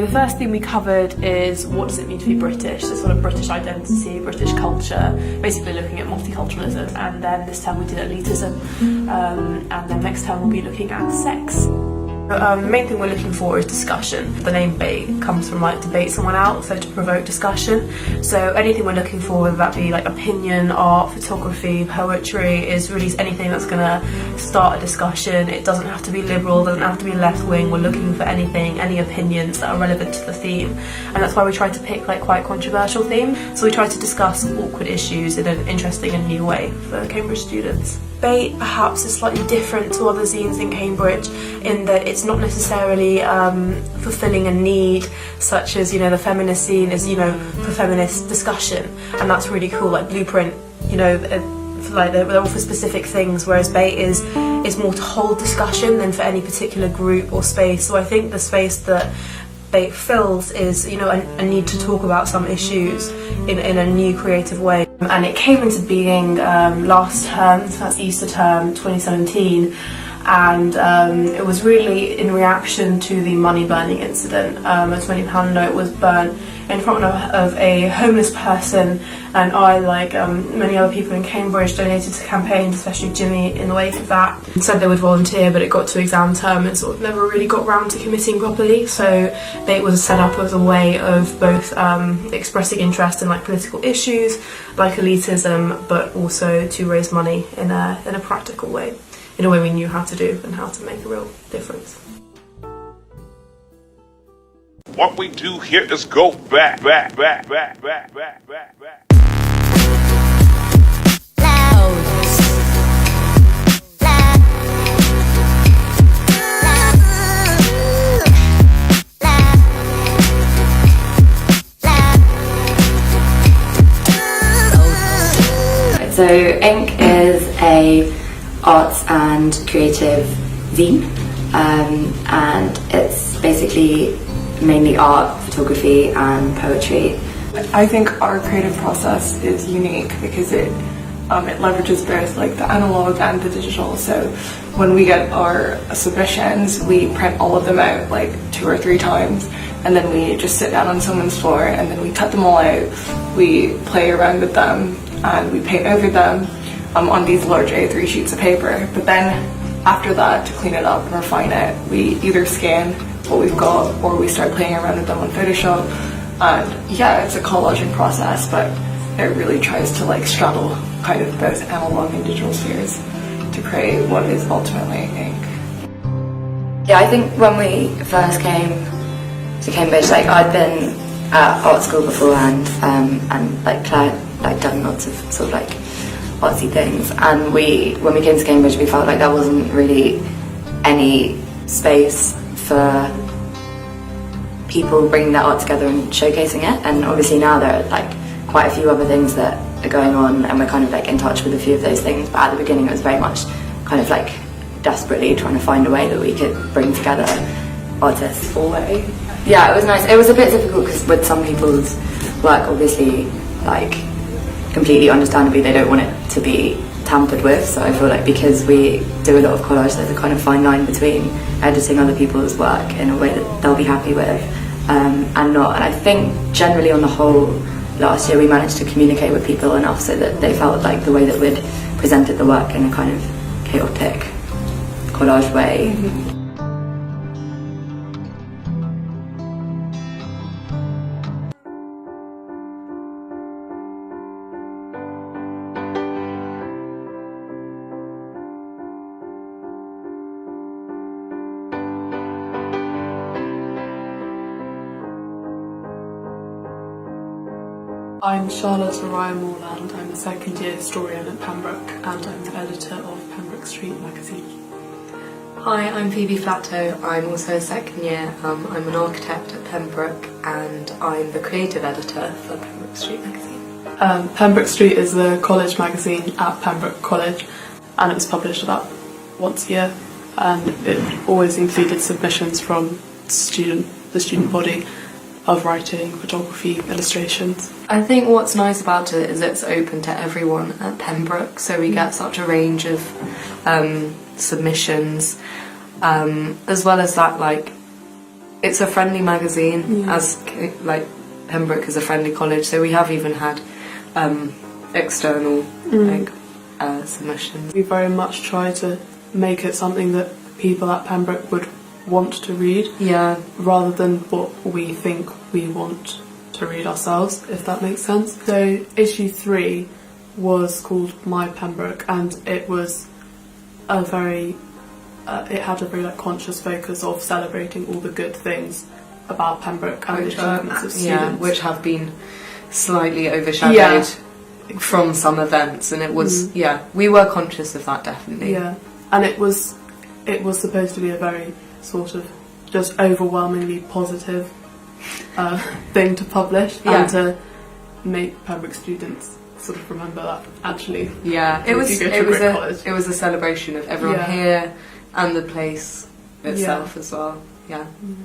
the first thing we covered is what does it mean to be British, so sort of British identity, British culture, basically looking at multiculturalism, and then this term we did elitism, and then next term we'll be looking at sex. The main thing we're looking for is discussion. The name bait comes from like debate someone out, so to provoke discussion. So anything we're looking for, whether that be like opinion, art, photography, poetry, is really anything that's going to start a discussion. It doesn't have to be liberal, doesn't have to be left wing. We're looking for anything, any opinions that are relevant to the theme, and that's why we try to pick like quite controversial themes. So we try to discuss awkward issues in an interesting and new way for Cambridge students. Bait perhaps is slightly different to other zines in Cambridge in that it's not necessarily fulfilling a need such as, you know, the feminist zine is, you know, for feminist discussion, and that's really cool. Like Blueprint, you know, like they're all for specific things, whereas Bait is more to hold discussion than for any particular group or space. So I think the space that Bait fills is, you know, a need to talk about some issues in a new creative way. And it came into being last term, so that's Easter term 2017, and it was really in reaction to the money burning incident. A £20 note was burnt in front of a homeless person, and I, like many other people in Cambridge, donated to campaigns, especially Jimmy, in the wake of that. Said they would volunteer, but it got to exam term and sort of never really got round to committing properly. So Bait was set up as a way of both expressing interest in like political issues, like elitism, but also to raise money in a practical way, in a way we knew how to do and how to make a real difference. What we do here is go back. So Ink is a arts and creative zine, and it's basically mainly art, photography and poetry. I think our creative process is unique because it leverages both like the analog and the digital. So when we get our submissions, we print all of them out like 2 or 3 times, and then we just sit down on someone's floor and then we cut them all out, we play around with them and we paint over them on these large A3 sheets of paper. But then after that, to clean it up and refine it, we either scan what we've got or we start playing around with them on Photoshop. And yeah, it's a collaging process, but it really tries to like straddle kind of both analog and digital spheres to create what is ultimately ink. Yeah, I think when we first came to Cambridge, like I'd been at art school beforehand, and like Claire like done lots of sort of like artsy things, and when we came to Cambridge we felt like there wasn't really any space for people bringing their art together and showcasing it. And obviously now there are like quite a few other things that are going on, and we're kind of like in touch with a few of those things, but at the beginning it was very much kind of like desperately trying to find a way that we could bring together artists. Way. Yeah, it was nice. It was a bit difficult because with some people's work, obviously, like completely understandably they don't want it to be tampered with, so I feel like because we do a lot of collage, there's a kind of fine line between editing other people's work in a way that they'll be happy with and not. And I think generally on the whole last year we managed to communicate with people enough so that they felt like the way that we'd presented the work in a kind of chaotic collage way. I'm Charlotte Ryan Morland. I'm a second year historian at Pembroke and I'm the editor of Pembroke Street magazine. Hi, I'm Phoebe Flatto. I'm also a second year. I'm an architect at Pembroke and I'm the creative editor for Pembroke Street magazine. Pembroke Street is the college magazine at Pembroke College, and it was published about once a year, and it always included submissions from the student body of writing, photography, illustrations. I think what's nice about it is it's open to everyone at Pembroke, so we get such a range of submissions, as well as that, like, it's a friendly magazine, Yeah. as like Pembroke is a friendly college, so we have even had external like submissions. We very much try to make it something that people at Pembroke would want to read, Yeah, rather than what we think we want to read ourselves, if that makes sense. So issue 3 was called My Pembroke, and it was a very it had a very like conscious focus of celebrating all the good things about Pembroke and the achievements of students. which have been slightly overshadowed from some events, and it was we were conscious of that, definitely. Yeah, and it was supposed to be a very sort of just overwhelmingly positive thing to publish, and to make Pembroke students sort of remember that actually. Yeah, it was a celebration of everyone here and the place itself as well. Yeah. Mm.